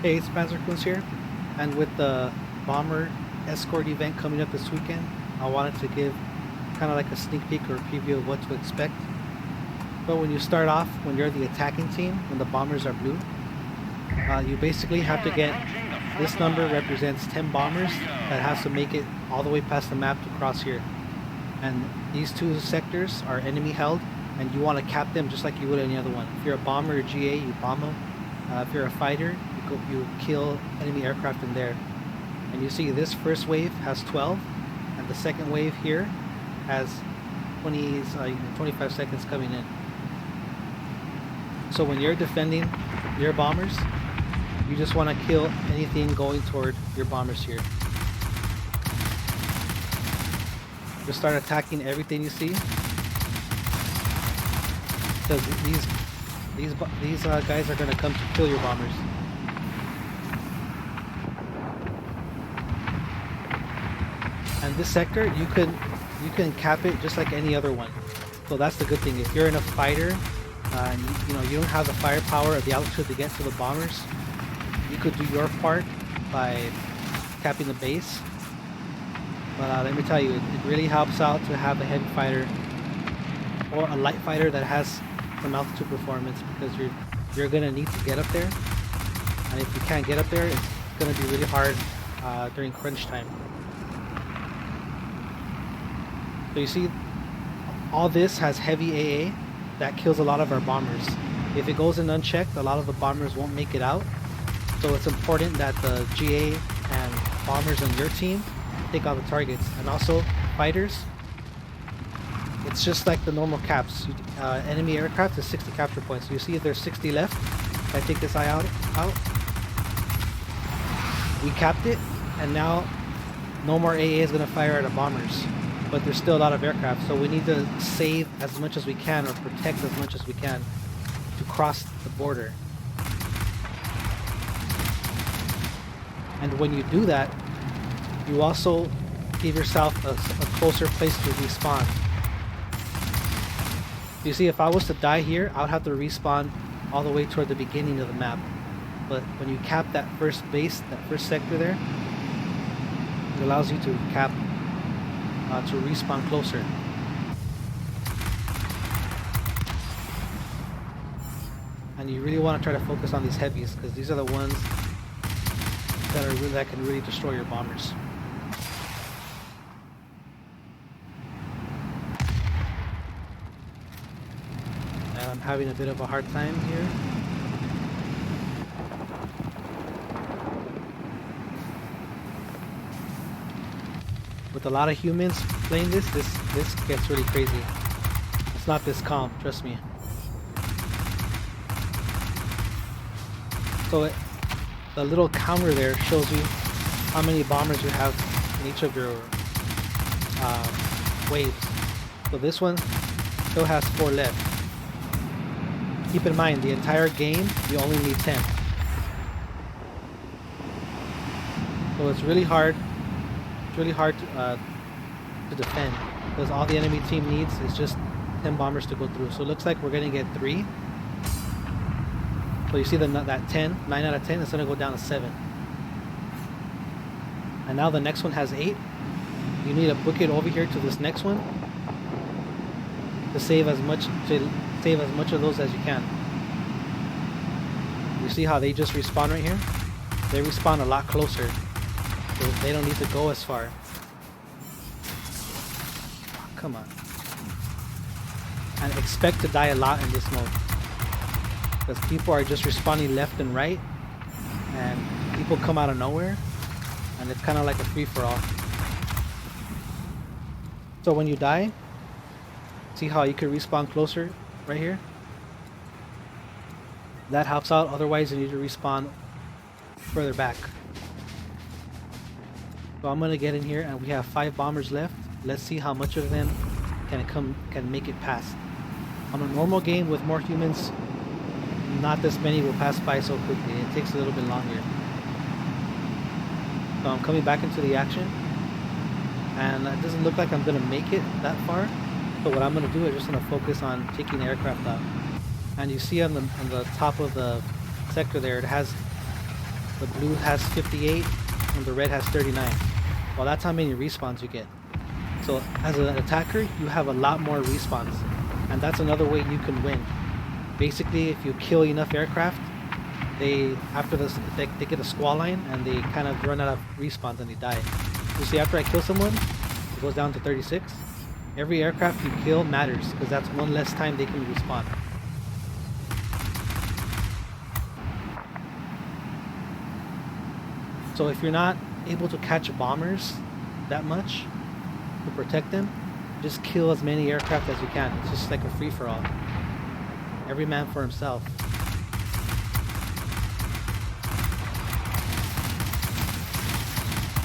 Hey, it's Panzerkunst here, and with the bomber escort event coming up this weekend, I wanted to give kind of like a sneak peek or a preview of what to expect. But when you start off, when you're the attacking team, when the bombers are blue, you basically have to get, this number represents 10 bombers that has to make it all the way past the map to cross here. And these two sectors are enemy held, and you want to cap them just like you would any other one. If you're a bomber or GA, you bomb them. If you're a fighter, you kill enemy aircraft in there. And you see this first wave has 12, and the second wave here has 25 seconds coming in. So when you're defending your bombers, you just want to kill anything going toward your bombers here. Just start attacking everything you see, because these guys are going to come to kill your bombers. And this sector, you can cap it just like any other one. So that's the good thing. If you're in a fighter, and you don't have the firepower or the altitude to get to the bombers, you could do your part by capping the base. But let me tell you, it really helps out to have a heavy fighter or a light fighter that has some altitude performance, because you're gonna need to get up there, and if you can't get up there, it's gonna be really hard during crunch time. So you see, all this has heavy AA that kills a lot of our bombers. If it goes in unchecked, a lot of the bombers won't make it out. So it's important that the GA and bombers on your team take out the targets. And also fighters, it's just like the normal caps. Enemy aircraft is 60 capture points. So you see if there's 60 left. If I take this eye out, we capped it, and now no more AA is going to fire at the bombers. But there's still a lot of aircraft, so we need to save as much as we can, or protect as much as we can, to cross the border. And when you do that, you also give yourself a closer place to respawn. You see, if I was to die here, I would have to respawn all the way toward the beginning of the map. But when you cap that first base, that first sector there, it allows you to cap to respawn closer. And you really want to try to focus on these heavies, because these are the ones that can really destroy your bombers. And I'm having a bit of a hard time here. With a lot of humans playing this gets really crazy. It's not this calm, trust me. So the little counter there shows you how many bombers you have in each of your waves. So this one still has 4 left. Keep in mind, the entire game you only need 10. So it's really hard. It's really hard to defend, because all the enemy team needs is just 10 bombers to go through. So it looks like we're gonna get 3. So you see that 10, 9 out of 10, it's gonna go down to 7. And now the next one has 8. You need to book it over here to this next one to save as much of those as you can. You see how they just respawn right here? They respawn a lot closer. So they don't need to go as far. Oh, come on. And expect to die a lot in this mode, because people are just respawning left and right, and people come out of nowhere, and it's kind of like a free-for-all. So when you die, see how you can respawn closer right here? That helps out, otherwise you need to respawn further back. So I'm gonna get in here, and we have 5 bombers left. Let's see how much of them can make it past. On a normal game with more humans, not this many will pass by so quickly. It takes a little bit longer. So I'm coming back into the action, and it doesn't look like I'm gonna make it that far. So what I'm gonna do is just gonna focus on taking the aircraft out. And you see on the top of the sector there, it has The blue has 58 and the red has 39. Well, that's how many respawns you get. So as an attacker, you have a lot more respawns, and that's another way you can win. Basically, if you kill enough aircraft, they get a squall line and they kind of run out of respawns and they die. You see, after I kill someone, it goes down to 36. Every aircraft you kill matters because that's one less time they can respawn. So if you're not able to catch bombers that much to protect them, just kill as many aircraft as you can. It's just like a free-for-all. Every man for himself.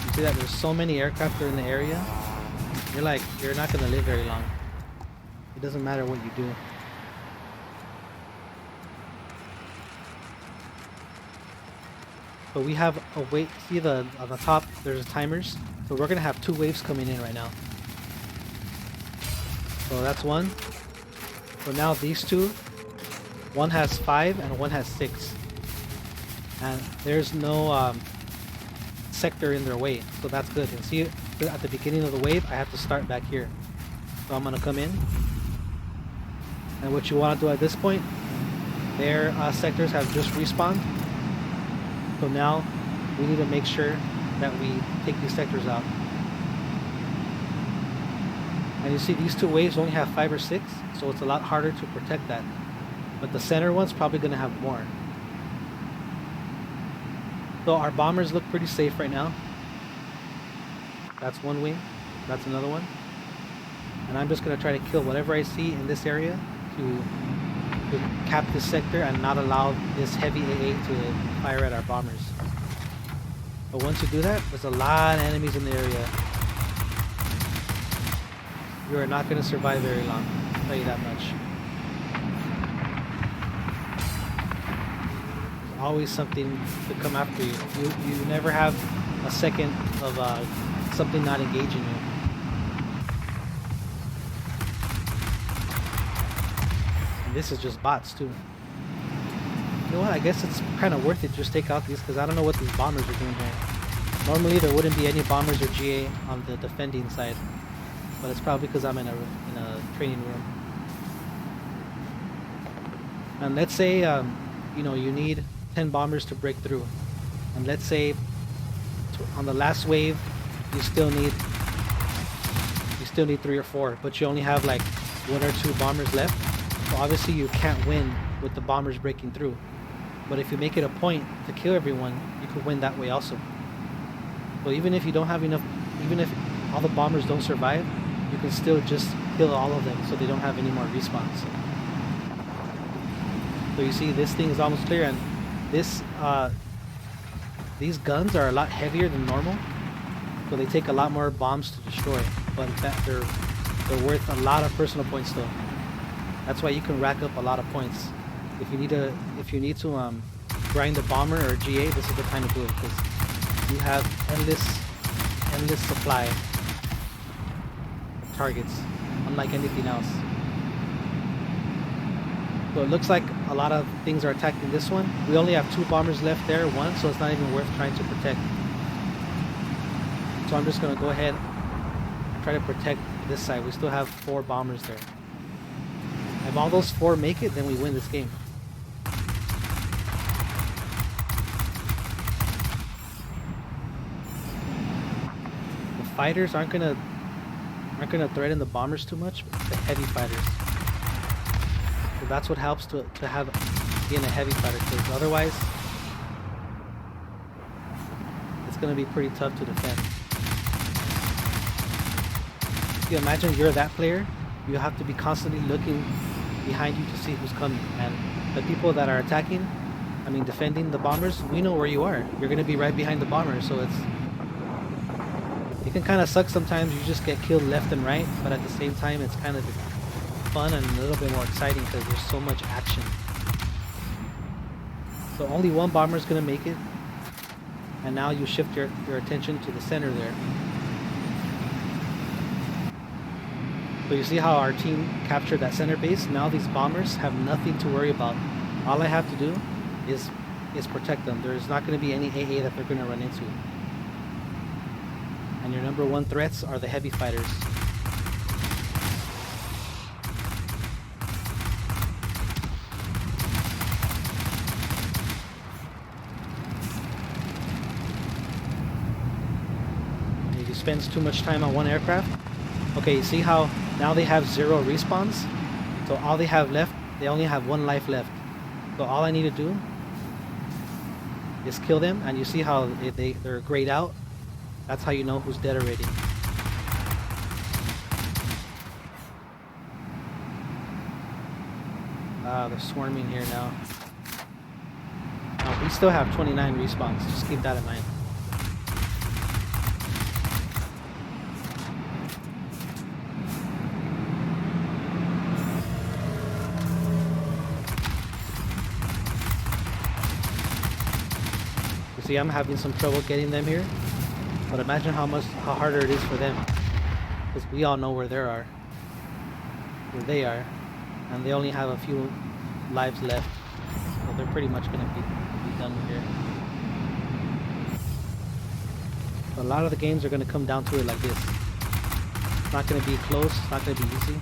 You see that there's so many aircraft that are in the area. You're not gonna live very long. It doesn't matter what you do. So we have a wave. See on the top there's timers. So we're gonna have 2 waves coming in right now. So that's one. So now these two, one has 5 and one has 6. And there's no sector in their way, so that's good. And see at the beginning of the wave, I have to start back here. So I'm gonna come in. And what you want to do at this point, their sectors have just respawned. So now we need to make sure that we take these sectors out. And you see these 2 waves only have 5 or 6, so it's a lot harder to protect that. But the center one's probably going to have more. So our bombers look pretty safe right now. That's one wing. That's another one. And I'm just going to try to kill whatever I see in this area to cap this sector and not allow this heavy AA to fire at our bombers. But once you do that, there's a lot of enemies in the area. You are not going to survive very long, I'll tell you that much. There's always something to come after you. You never have a second of something not engaging you. And this is just bots too. You know what, I guess it's kind of worth it to just take out these because I don't know what these bombers are doing here. Normally there wouldn't be any bombers or GA on the defending side. But it's probably because I'm in a training room. And let's say you know, you need 10 bombers to break through. And let's say on the last wave you still need 3 or 4, but you only have like 1 or 2 bombers left. So obviously you can't win with the bombers breaking through. But if you make it a point to kill everyone, you could win that way also. So even if you don't have enough, even if all the bombers don't survive, you can still just kill all of them so they don't have any more respawns. So you see this thing is almost clear, and this these guns are a lot heavier than normal, so they take a lot more bombs to destroy, but in fact they're worth a lot of personal points though. That's why you can rack up a lot of points. If you need to grind a bomber or a GA, this is the time to do it because you have endless supply of targets, unlike anything else. So it looks like a lot of things are attacking this one. We only have 2 bombers left there, 1, so it's not even worth trying to protect. So I'm just gonna go ahead and try to protect this side. We still have 4 bombers there. If all those 4 make it, then we win this game. The fighters aren't gonna threaten the bombers too much, but the heavy fighters. So that's what helps to have being a heavy fighter, because otherwise it's gonna be pretty tough to defend. If you imagine you're that player, you have to be constantly looking behind you to see who's coming, and the people that are attacking, I mean defending the bombers, we know where you are. You're gonna be right behind the bombers, so it can kind of suck sometimes. You just get killed left and right, but at the same time it's kind of fun and a little bit more exciting because there's so much action. So only 1 bomber is gonna make it, and now you shift your attention to the center there. So you see how our team captured that center base? Now these bombers have nothing to worry about. All I have to do is is protect them. There's not going to be any AA that they're going to run into. And your number one threats are the heavy fighters. If you spend too much time on one aircraft, okay, you see how now they have 0 respawns? So all they have left, they only have 1 life left. So all I need to do is kill them, and you see how they're grayed out? That's how you know who's dead already. They're swarming here now. We still have 29 respawns, just keep that in mind. You see, I'm having some trouble getting them here, but imagine how harder it is for them, because we all know where they are, and they only have a few lives left, so they're pretty much going to be done here. But a lot of the games are going to come down to it like this. It's not going to be close, it's not going to be easy.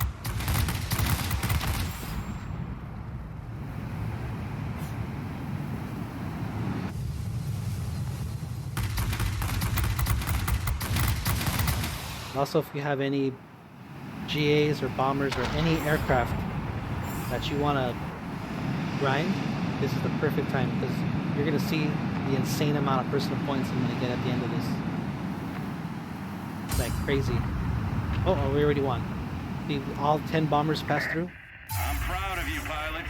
Also, if you have any GAs or bombers or any aircraft that you want to grind, this is the perfect time, because you're going to see the insane amount of personal points I'm going to get at the end of this. It's like crazy. Oh, we already won. See, all 10 bombers passed through. I'm proud of you, pilots.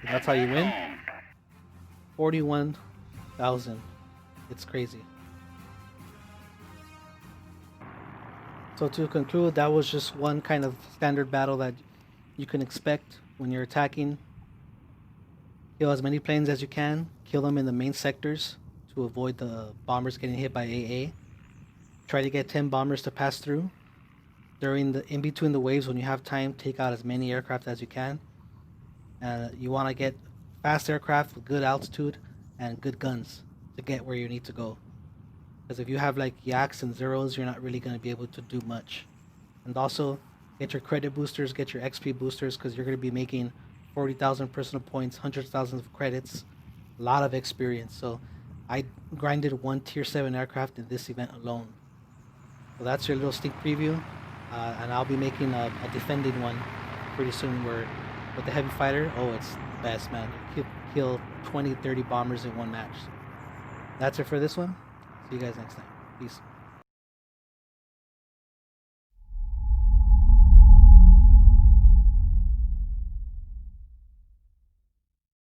That's how you win. 41,000. It's crazy. So to conclude, that was just one kind of standard battle that you can expect when you're attacking. Kill as many planes as you can. Kill them in the main sectors to avoid the bombers getting hit by AA. Try to get 10 bombers to pass through. In between the waves, when you have time, take out as many aircraft as you can. You want to get fast aircraft with good altitude and good guns to get where you need to go. Because if you have like yaks and zeros, you're not really going to be able to do much. And also, get your credit boosters, get your XP boosters, because you're going to be making 40,000 personal points, hundreds of thousands of credits, a lot of experience. So I grinded 1 tier 7 aircraft in this event alone. So that's your little sneak preview. And I'll be making a defending one pretty soon where with the heavy fighter, oh, it's the best, man. You kill 20, 30 bombers in one match. That's it for this one. See you guys next time. Peace.